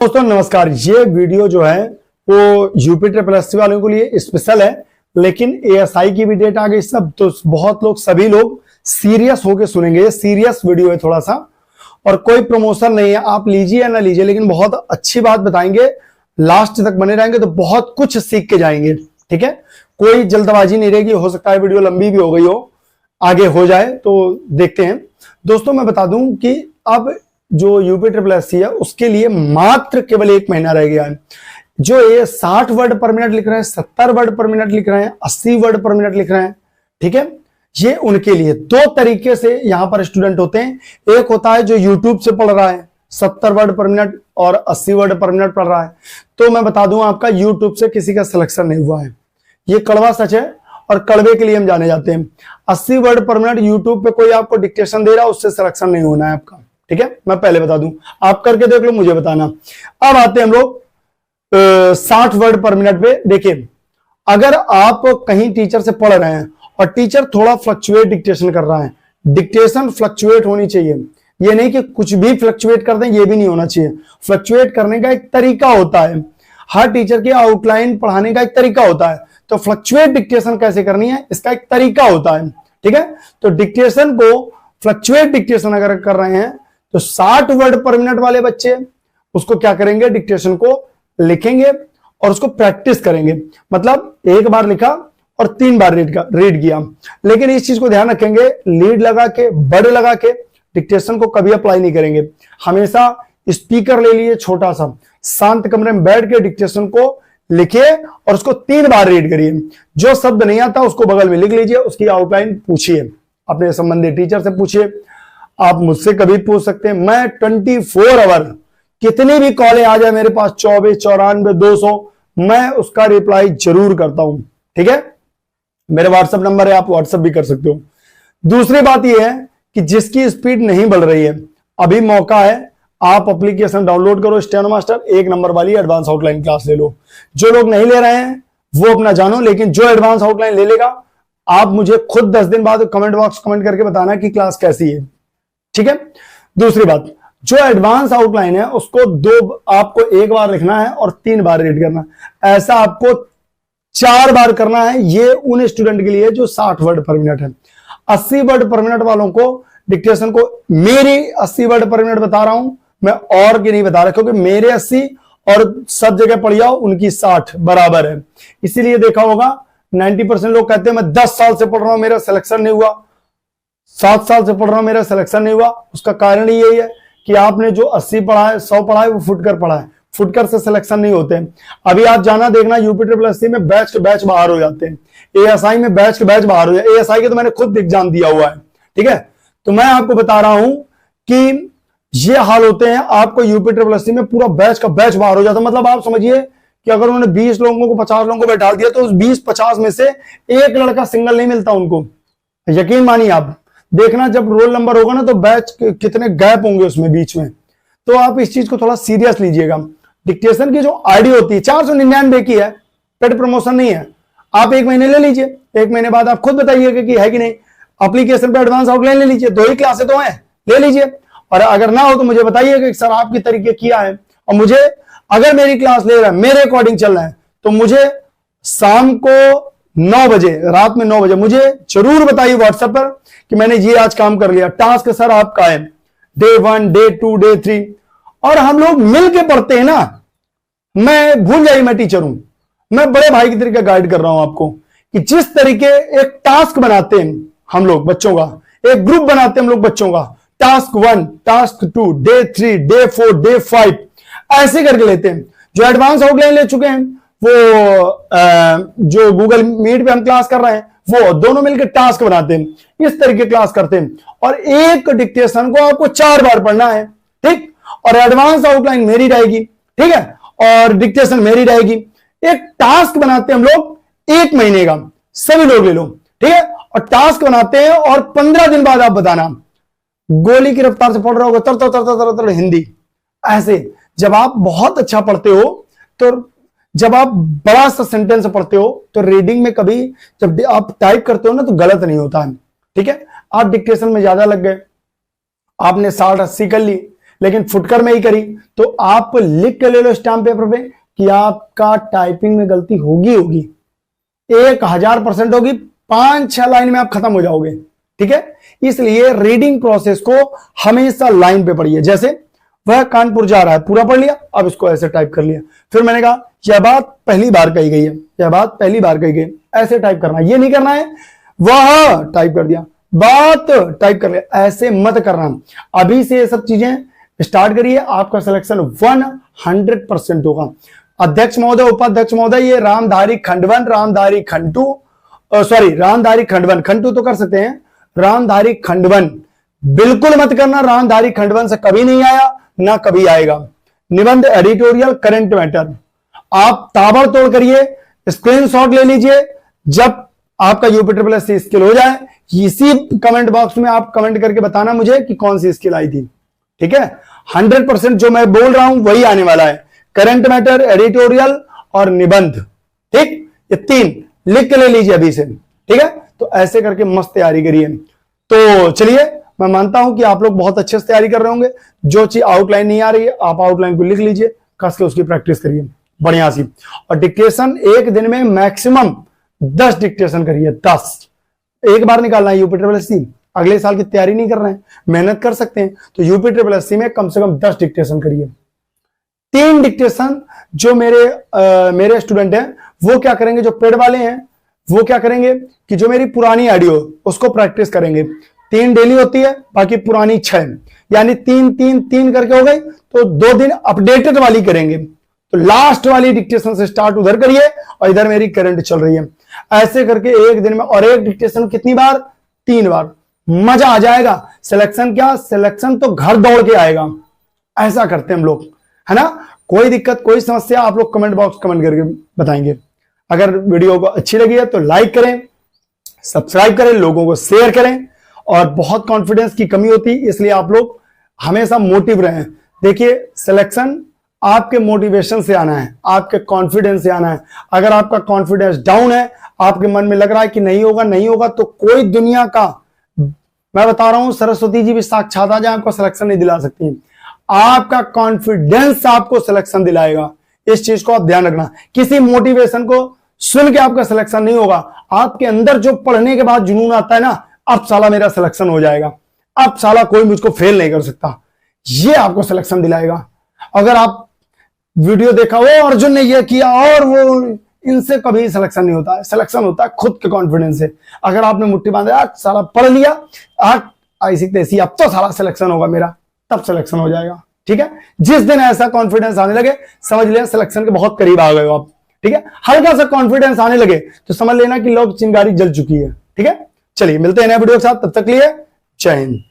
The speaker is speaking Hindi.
दोस्तों नमस्कार। ये वीडियो जो है वो यूपी ट्रिपल एससी वालों के लिए स्पेशल है, लेकिन एएसआई की भी डेट आ गई सब, तो बहुत लोग सभी लोग सीरियस होके सुनेंगे। ये सीरियस वीडियो है थोड़ा सा, और कोई प्रमोशन नहीं है, आप लीजिए या ना लीजिए, लेकिन बहुत अच्छी बात बताएंगे। लास्ट तक बने रहेंगे तो बहुत कुछ सीख के जाएंगे। ठीक है, कोई जल्दबाजी नहीं रहेगी। हो सकता है वीडियो लंबी भी हो गई हो, आगे हो जाए तो देखते हैं। दोस्तों मैं बता दूं कि अब जो यूपी ट्रिपल एससी है उसके लिए मात्र केवल 1 महीना रह गया है। जो ये 60 वर्ड पर मिनट लिख रहे हैं, 70 वर्ड पर मिनट लिख रहे हैं, 80 वर्ड पर मिनट लिख रहे हैं, ठीक है, ये उनके लिए 2 तरीके से यहां पर स्टूडेंट होते हैं। एक होता है जो यूट्यूब से पढ़ रहा है, 70 वर्ड पर मिनट और 80 वर्ड पर मिनट पढ़ रहा है। तो मैं बता दूं आपका यूट्यूब से किसी का सिलेक्शन नहीं हुआ है, ये कड़वा सच है, और कड़वे के लिए हम जाने जाते हैं। 80 वर्ड पर मिनट यूट्यूब पे कोई आपको डिक्टेशन दे रहा है, उससे सिलेक्शन नहीं होना है आपका। ठीक है, मैं पहले बता दूं, आप करके देख लो, मुझे बताना। अब आते हैं हम लोग 60 वर्ड पर मिनट पे। देखिए, अगर आप कहीं टीचर से पढ़ रहे हैं और टीचर थोड़ा फ्लक्चुएट डिक्टेशन कर रहा है, डिक्टेशन फ्लक्चुएट होनी चाहिए। ये नहीं कि कुछ भी फ्लक्चुएट कर दें, ये भी नहीं होना चाहिए। फ्लक्चुएट करने का एक तरीका होता है, हर टीचर के आउटलाइन पढ़ाने का एक तरीका होता है। तो फ्लक्चुएट डिक्टेशन कैसे करनी है, इसका एक तरीका होता है। ठीक है, तो डिक्टेशन को फ्लक्चुएट डिक्टेशन अगर कर रहे हैं तो 60 वर्ड पर मिनट वाले बच्चे उसको क्या करेंगे, डिक्टेशन को लिखेंगे और उसको प्रैक्टिस करेंगे। मतलब एक बार लिखा और 3 बार रीड किया। लेकिन इस चीज को ध्यान रखेंगे, लीड लगा के, बड़ लगा के डिक्टेशन को कभी अप्लाई नहीं करेंगे। हमेशा स्पीकर ले लिए छोटा सा, शांत कमरे में बैठ के डिक्टेशन को लिखिए और उसको 3 बार रीड करिए। जो शब्द नहीं आता उसको बगल में लिख लीजिए, उसकी आउटलाइन पूछिए, अपने संबंधित टीचर से पूछिए, आप मुझसे कभी पूछ सकते हैं। मैं 24 आवर कितनी भी कॉलें आ जाए मेरे पास, 24, 94, 200, मैं उसका रिप्लाई जरूर करता हूं। ठीक है, मेरे व्हाट्सएप नंबर है, आप व्हाट्सएप भी कर सकते हो। दूसरी बात यह है कि जिसकी स्पीड नहीं बढ़ रही है, अभी मौका है, आप एप्लीकेशन डाउनलोड करो स्टेनो मास्टर, 1 नंबर वाली एडवांस आउटलाइन क्लास ले लो। जो लोग नहीं ले रहे हैं वो अपना जानो, लेकिन जो एडवांस आउटलाइन ले लेगा, आप मुझे खुद 10 दिन बाद कमेंट बॉक्स कमेंट करके बताना कि क्लास कैसी है। ठीक है, दूसरी बात, जो एडवांस आउटलाइन है उसको आपको 1 बार लिखना है और 3 बार रीड करना है। ऐसा आपको 4 बार करना है। ये उन स्टूडेंट के लिए जो 60 वर्ड पर मिनट है। 80 वर्ड पर मिनट वालों को डिक्टेशन को, मेरी 80 वर्ड पर मिनट बता रहा हूं मैं, और की नहीं बता रहा, क्योंकि मेरे 80 और सब जगह पढ़ जाओ उनकी 60 बराबर है। इसीलिए देखा होगा 90% लोग कहते हैं मैं 10 साल से पढ़ रहा हूं मेरा सिलेक्शन नहीं हुआ, 7 साल से पढ़ रहा हूं मेरा सिलेक्शन नहीं हुआ। उसका कारण यही है कि आपने जो 80 पढ़ा है, 100 पढ़ा है, वो फुटकर पढ़ा है। फुटकर से सिलेक्शन नहीं होते हैं। अभी आप जाना देखना, यूपी ट्रिपल एससी में बैच के बैच बाहर हो जाते हैं, एएसआई में बैच के बैच बाहर हो जाते हैं। एएसआई के तो मैंने खुद एग्जाम दिया हुआ है। ठीक है, तो मैं आपको बता रहा हूं कि ये हाल होते हैं। आपको यूपी ट्रिपल एससी में पूरा बैच का बैच बाहर हो जाता है। मतलब आप समझिए कि अगर उन्होंने 20 लोगों को, 50 लोगों को बैठा दिया, तो उस 20-50 में से एक लड़का सिंगल नहीं मिलता उनको। यकीन मानिए, आप देखना जब रोल नंबर होगा ना, तो बैच कितने गैप होंगे उसमें बीच में। तो आप इस चीज को थोड़ा सीरियस लीजिएगा। डिक्टेशन की जो आईडी होती है 499 की है, पेड प्रमोशन नहीं है। आप 1 महीने ले लीजिए, 1 महीने बाद आप खुद बताइएगा कि है कि नहीं। एप्लीकेशन पे एडवांस आउटलाइन ले लीजिए, 2 ही क्लासें तो हैं, ले लीजिए। और अगर ना हो तो मुझे बताइएगा कि सर आपके तरीके किया है, और मुझे अगर मेरी क्लास ले रहा है, मेरे अकॉर्डिंग चल रहा है, तो मुझे शाम को 9 बजे, रात में 9 बजे मुझे जरूर बताइए व्हाट्सएप पर कि मैंने ये आज काम कर लिया। टास्क सर आपका है, डे 1, डे 2, डे 3, और हम लोग मिलके पढ़ते हैं ना। मैं भूल जाइए मैं टीचर हूं, मैं बड़े भाई की तरीके गाइड कर रहा हूं आपको कि जिस तरीके एक टास्क बनाते हैं हम लोग बच्चों का, एक ग्रुप बनाते हैं हम लोग बच्चों का, task 1, task 2, day 3, day 4, day 5, ऐसे करके लेते हैं। जो एडवांस आउटलाइन ले चुके हैं, वो जो गूगल मीट पे हम क्लास कर रहे हैं, वो दोनों मिलकर टास्क बनाते हैं, इस तरीके क्लास करते हैं। और एक डिक्टेशन को आपको 4 बार पढ़ना है, ठीक, और एडवांस आउटलाइन मेरी रहेगी, ठीक है, और डिक्टेशन मेरी रहेगी। एक टास्क बनाते हैं हम लोग 1 महीने का, सभी लोग ले लो, ठीक है, और टास्क बनाते हैं और 15 दिन बाद आप बताना। गोली की रफ्तार से पढ़ रहा होगा, तर तर तर तर तर हिंदी। ऐसे जब आप बहुत अच्छा पढ़ते हो, तो जब आप बड़ा सा सेंटेंस पढ़ते हो, तो रीडिंग में कभी जब आप टाइप करते हो ना, तो गलत नहीं होता है। ठीक है, आप डिक्टेशन में ज्यादा लग गए, आपने 60-80 कर ली, लेकिन फुटकर में ही करी, तो आप लिख के ले लो स्टाम्प पेपर पे कि आपका टाइपिंग में गलती होगी 1000% होगी, 5-6 लाइन में आप खत्म हो जाओगे। ठीक है, इसलिए रीडिंग प्रोसेस को हमेशा लाइन पे पढ़िए। जैसे वह कानपुर जा रहा है, पूरा पढ़ लिया, अब इसको ऐसे टाइप कर लिया। फिर मैंने कहा यह बात पहली बार कही गई है, यह बात पहली बार कही गई, ऐसे टाइप करना, ये नहीं करना है वह टाइप कर दिया, बात टाइप कर लिया, ऐसे मत करना। अभी से ये सब चीजें स्टार्ट करिए, आपका सिलेक्शन 100% होगा। अध्यक्ष महोदय, उपाध्यक्ष महोदय, ये रामधारी खंडवन, रामधारी खंटू, सॉरी रामधारी खंडवन, खंटू तो कर सकते हैं, रामधारी खंडवन बिल्कुल मत करना। रामधारी खंडवन से कभी नहीं आया, ना कभी आएगा। निबंध, एडिटोरियल, करंट मैटर, आप ताबड़तोड़ करिए, स्क्रीनशॉट ले लीजिए। जब आपका UPSSC स्किल हो जाए, इसी कमेंट बॉक्स में आप कमेंट करके बताना मुझे कि कौन सी स्किल आई थी। ठीक है, 100% जो मैं बोल रहा हूं वही आने वाला है, करंट मैटर, एडिटोरियल और निबंध। ठीक, ये 3 लिख के ले लीजिए अभी से। ठीक है, तो ऐसे करके मस्त तैयारी करिए। तो चलिए, मैं मानता हूं कि आप लोग बहुत अच्छे से तैयारी कर रहे होंगे। जो चीज आउटलाइन नहीं आ रही है, आप आउटलाइन को लिख लीजिए, कस के उसकी प्रैक्टिस करिए बढ़िया सी। और डिक्टेशन एक दिन में मैक्सिमम 10 डिक्टेशन करिए, 10 एक बार निकालना है। UPSSC अगले साल की तैयारी नहीं कर रहे हैं, मेहनत कर सकते हैं, तो UPSSC में कम से कम 10 डिक्टेशन करिए। 3 डिक्टेशन जो मेरे स्टूडेंट हैं वो क्या करेंगे, जो पेड वाले हैं वो क्या करेंगे कि जो मेरी पुरानी ऑडियो उसको प्रैक्टिस करेंगे। 3 डेली होती है, बाकी पुरानी 6, यानी 3 करके हो गई, तो 2 दिन अपडेटेड वाली करेंगे। तो लास्ट वाली डिक्टेशन से स्टार्ट उधर करिए और इधर मेरी करंट चल रही है, ऐसे करके एक दिन में। और एक डिक्टेशन कितनी बार, 3 बार, मजा आ जाएगा। सिलेक्शन क्या, सिलेक्शन तो घर दौड़ के आएगा। ऐसा करते हैं हम लोग, है ना। कोई दिक्कत, कोई समस्या, आप लोग कमेंट बॉक्स कमेंट करके बताएंगे। अगर वीडियो को अच्छी लगी है तो लाइक करें, सब्सक्राइब करें, लोगों को शेयर करें। और बहुत कॉन्फिडेंस की कमी होती है, इसलिए आप लोग हमेशा मोटिव रहें। देखिए, सिलेक्शन आपके मोटिवेशन से आना है, आपके कॉन्फिडेंस से आना है। अगर आपका कॉन्फिडेंस डाउन है, आपके मन में लग रहा है कि नहीं होगा नहीं होगा, तो कोई दुनिया का, मैं बता रहा हूं, सरस्वती जी भी साक्षात आ जाए, आपको सिलेक्शन नहीं दिला सकती। आपका कॉन्फिडेंस आपको सिलेक्शन दिलाएगा, इस चीज को आप ध्यान रखना। किसी मोटिवेशन को सुन के आपका सिलेक्शन नहीं होगा। आपके अंदर जो पढ़ने के बाद जुनून आता है ना, अब साला मेरा सिलेक्शन हो जाएगा, अब साला कोई मुझको फेल नहीं कर सकता, ये आपको सिलेक्शन दिलाएगा। अगर आप वीडियो देखा, वो अर्जुन ने ये किया और वो, इनसे कभी सिलेक्शन नहीं होता है। सिलेक्शन होता है खुद के कॉन्फिडेंस से। अगर आपने मुट्ठी बांधे, आज साला पढ़ लिया, आज ऐसी तैसी, अब तो साला सिलेक्शन होगा मेरा, तब सिलेक्शन हो जाएगा। ठीक है, जिस दिन ऐसा कॉन्फिडेंस आने लगे, समझ लेना सिलेक्शन के बहुत करीब आ गए हो आप। ठीक है, हल्का सा कॉन्फिडेंस आने लगे तो समझ लेना कि लोग चिंगारी जल चुकी है। ठीक है, चलिए मिलते हैं नए वीडियो के साथ, तब तक लिए जय हिंद।